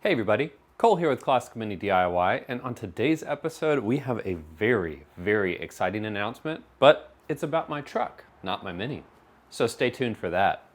Hey everybody, Cole here with Classic Mini DIY, and on today's episode we have a very exciting announcement, but it's about my truck, not my Mini. So stay tuned for that.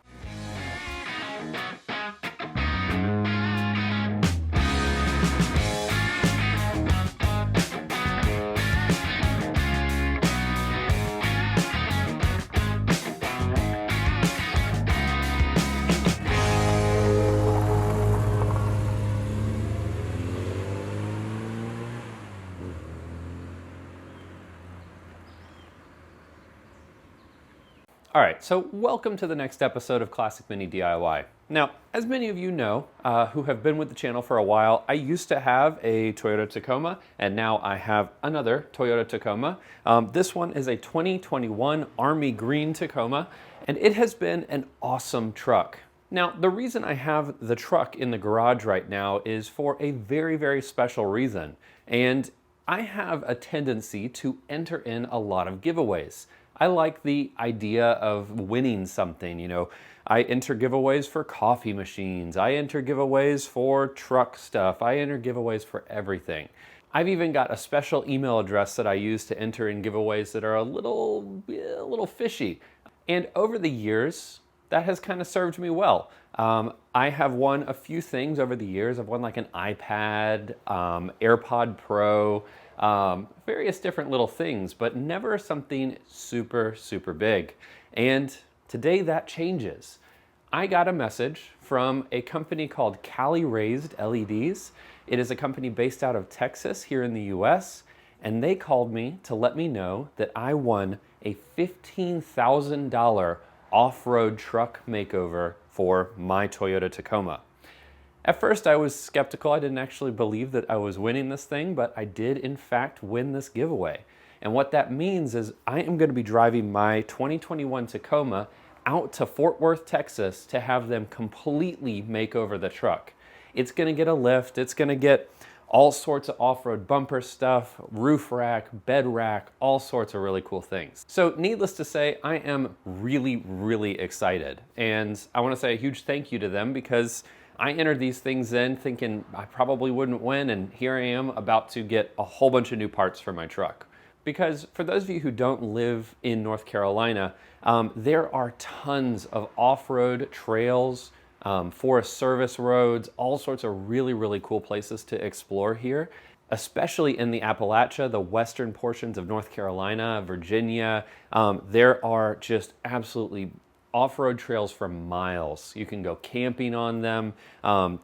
All right, so welcome to the next episode of Classic Mini DIY. Now, as many of you know who have been with the channel for a while, I used to have a Toyota Tacoma, and now I have another Toyota Tacoma. This one is a 2021 Army Green Tacoma, and it has been an awesome truck. Now, the reason I have the truck in the garage right now is for a very special reason, and I have a tendency to enter in a lot of giveaways. I like the idea of winning something, you know. I enter giveaways for coffee machines, I enter giveaways for truck stuff, I enter giveaways for everything. I've even got a special email address that I use to enter in giveaways that are a little fishy. And over the years, that has kind of served me well. I have won a few things over the years. I've won like an iPad, AirPod Pro, various different little things, but never something super big. And today that changes. I got a message from a company called Cali Raised LEDs. It is a company based out of Texas here in the US, and they called me to let me know that I won a $15,000 off-road truck makeover for my Toyota Tacoma. At first I was skeptical. I didn't actually believe that I was winning this thing, but I did in fact win this giveaway. And what that means is I am going to be driving my 2021 Tacoma out to Fort Worth, Texas to have them completely make over the truck. It's going to get a lift, it's going to get all sorts of off-road bumper stuff, roof rack, bed rack, all sorts of really cool things. So needless to say, I am really excited. And I want to say a huge thank you to them because I entered these things in thinking I probably wouldn't win, and here I am about to get a whole bunch of new parts for my truck. Because for those of you who don't live in North Carolina, there are tons of off-road trails, Forest Service roads, all sorts of really cool places to explore here, especially in the Appalachia, the western portions of North Carolina, Virginia. There are just absolutely off-road trails for miles. You can go camping on them.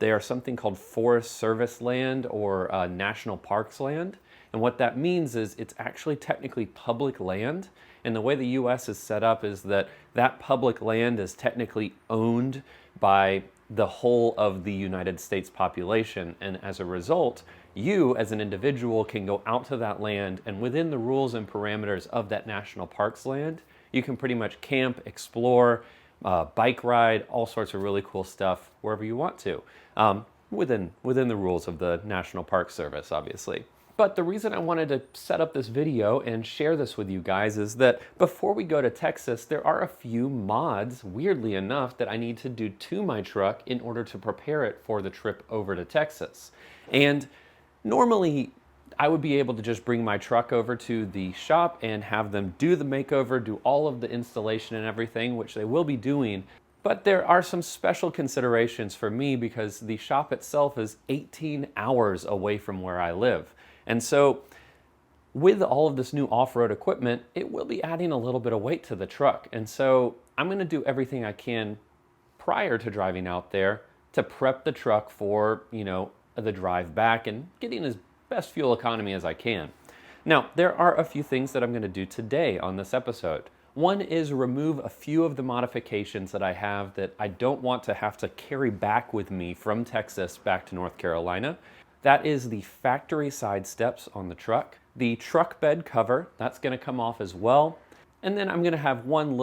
They are something called Forest Service land or National Parks land. And what that means is it's actually technically public land. And the way the US is set up is that that public land is technically owned by the whole of the United States population. And as a result, you as an individual can go out to that land, and within the rules and parameters of that national parks land, you can pretty much camp, explore, bike ride, all sorts of really cool stuff wherever you want to, within the rules of the National Park Service, obviously. But the reason I wanted to set up this video and share this with you guys is that before we go to Texas, there are a few mods, weirdly enough, that I need to do to my truck in order to prepare it for the trip over to Texas. And normally, I would be able to just bring my truck over to the shop and have them do the makeover, do all of the installation and everything, which they will be doing. But there are some special considerations for me because the shop itself is 18 hours away from where I live. And so with all of this new off-road equipment, it will be adding a little bit of weight to the truck. And so I'm going to do everything I can prior to driving out there to prep the truck for, you know, the drive back and getting as best fuel economy as I can. Now, there are a few things that I'm going to do today on this episode. One is remove a few of the modifications that I have that I don't want to have to carry back with me from Texas back to North Carolina. That is the factory side steps on the truck. The truck bed cover, that's going to come off as well. And then I'm going to have one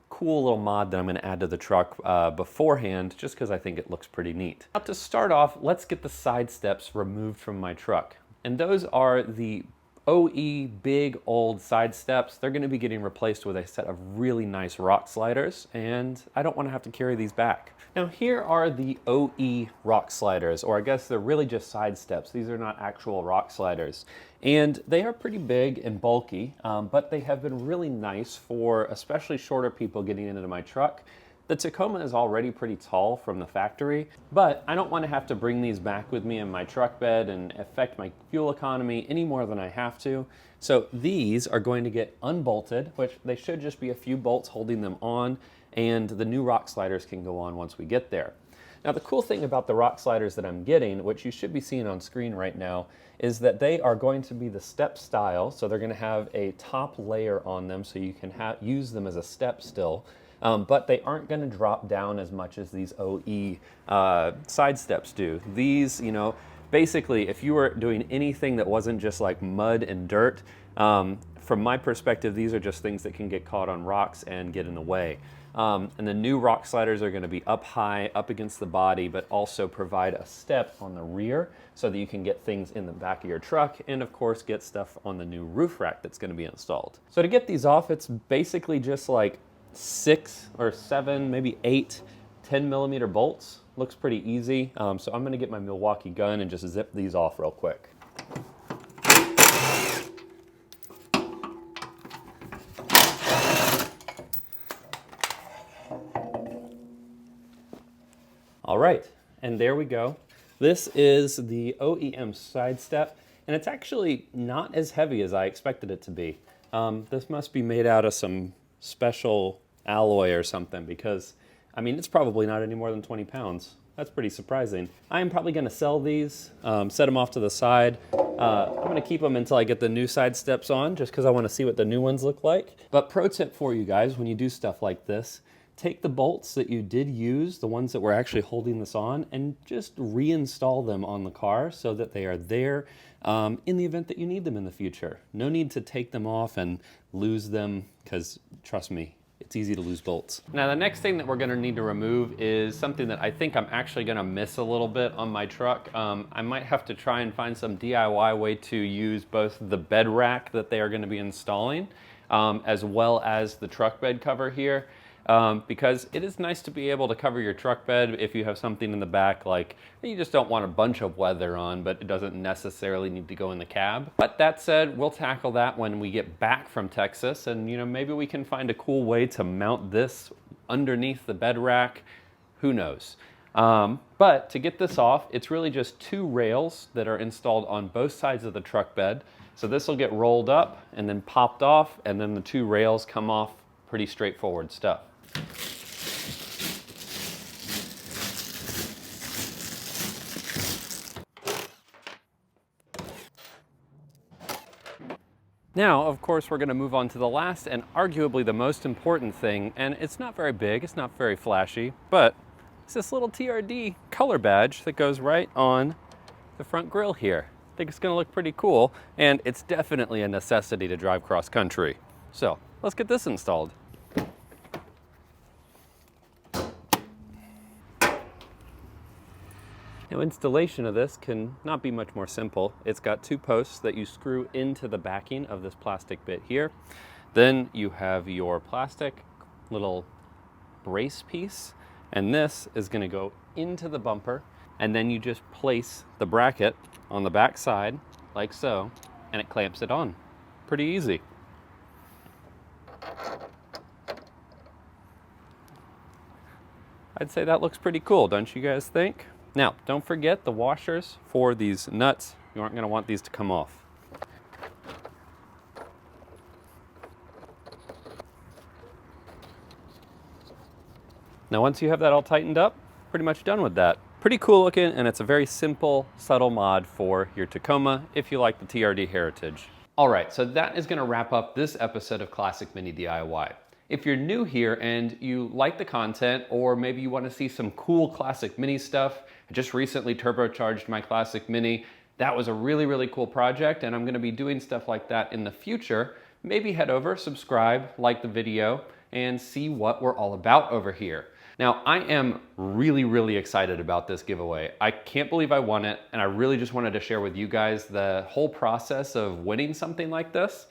cool little mod that I'm going to add to the truck beforehand, just because I think it looks pretty neat. Now to start off, let's get the side steps removed from my truck. And those are the OE big old side steps. They're going to be getting replaced with a set of really nice rock sliders, and I don't want to have to carry these back. Now here are the OE rock sliders, or I guess they're really just side steps. These are not actual rock sliders. And they are pretty big and bulky, but they have been really nice for especially shorter people getting into my truck. The Tacoma is already pretty tall from the factory, but I don't want to have to bring these back with me in my truck bed and affect my fuel economy any more than I have to. So these are going to get unbolted, which they should just be a few bolts holding them on, and the new rock sliders can go on once we get there. Now the cool thing about the rock sliders that I'm getting, which you should be seeing on screen right now, is that they are going to be the step style, so they're going to have a top layer on them so you can use them as a step still. But they aren't going to drop down as much as these OE side steps do. These, you know, basically if you were doing anything that wasn't just like mud and dirt, from my perspective, these are just things that can get caught on rocks and get in the way. And the new rock sliders are going to be up high, up against the body, but also provide a step on the rear so that you can get things in the back of your truck and of course get stuff on the new roof rack that's going to be installed. So to get these off, it's basically just like 6 or 7, maybe 8 10mm bolts. Looks pretty easy. So I'm going to get my Milwaukee gun and just zip these off real quick. All right, and there we go. This is the OEM side step, and it's actually not as heavy as I expected it to be. This must be made out of some special alloy or something, because I mean it's probably not any more than 20 pounds. That's pretty surprising. I am probably going to sell these, set them off to the side. I'm going to keep them until I get the new side steps on, just because I want to see what the new ones look like. But pro tip for you guys, when you do stuff like this, take the bolts that you did use, the ones that were actually holding this on, and just reinstall them on the car so that they are there in the event that you need them in the future. No need to take them off and lose them, because trust me, it's easy to lose bolts. Now the next thing that we're gonna need to remove is something that I think I'm actually gonna miss a little bit on my truck. I might have to try and find some DIY way to use both the bed rack that they are gonna be installing, as well as the truck bed cover here. Because it is nice to be able to cover your truck bed if you have something in the back, like you just don't want a bunch of weather on, but it doesn't necessarily need to go in the cab. But that said, we'll tackle that when we get back from Texas, and you know, maybe we can find a cool way to mount this underneath the bed rack. Who knows? But to get this off, it's really just 2 rails that are installed on both sides of the truck bed. So this will get rolled up and then popped off, and then the 2 rails come off. Pretty straightforward stuff. Now, of course, we're going to move on to the last and arguably the most important thing, and it's not very big, it's not very flashy, but it's this little TRD color badge that goes right on the front grille here. I think it's going to look pretty cool, and it's definitely a necessity to drive cross country. So let's get this installed. Now, installation of this can not be much more simple. It's got 2 posts that you screw into the backing of this plastic bit here. Then you have your plastic little brace piece, and this is going to go into the bumper, and then you just place the bracket on the back side like so, and it clamps it on. Pretty easy. I'd say that looks pretty cool, don't you guys think? Now, don't forget the washers for these nuts. You aren't going to want these to come off. Now, once you have that all tightened up, pretty much done with that. Pretty cool looking, and it's a very simple, subtle mod for your Tacoma if you like the TRD heritage. All right, so that is going to wrap up this episode of Classic Mini DIY. If you're new here and you like the content, or maybe you want to see some cool Classic Mini stuff, I just recently turbocharged my Classic Mini. That was a really, really cool project, and I'm going to be doing stuff like that in the future. Maybe head over, subscribe, like the video, and see what we're all about over here. Now, I am really, really excited about this giveaway. I can't believe I won it, and I really just wanted to share with you guys the whole process of winning something like this.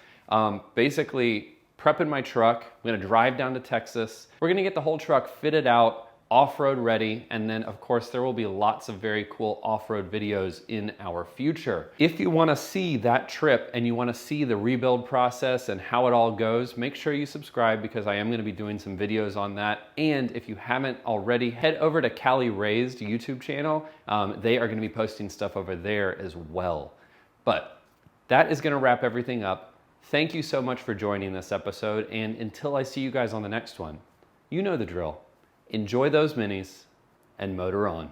Basically, prepping my truck. I'm gonna drive down to Texas. We're gonna get the whole truck fitted out, off-road ready, and then of course there will be lots of very cool off-road videos in our future. If you want to see that trip and you want to see the rebuild process and how it all goes, make sure you subscribe because I am going to be doing some videos on that. And if you haven't already, head over to Cali Raised YouTube channel. They are going to be posting stuff over there as well. But that is going to wrap everything up. Thank you so much for joining this episode, and until I see you guys on the next one, you know the drill. Enjoy those minis and motor on.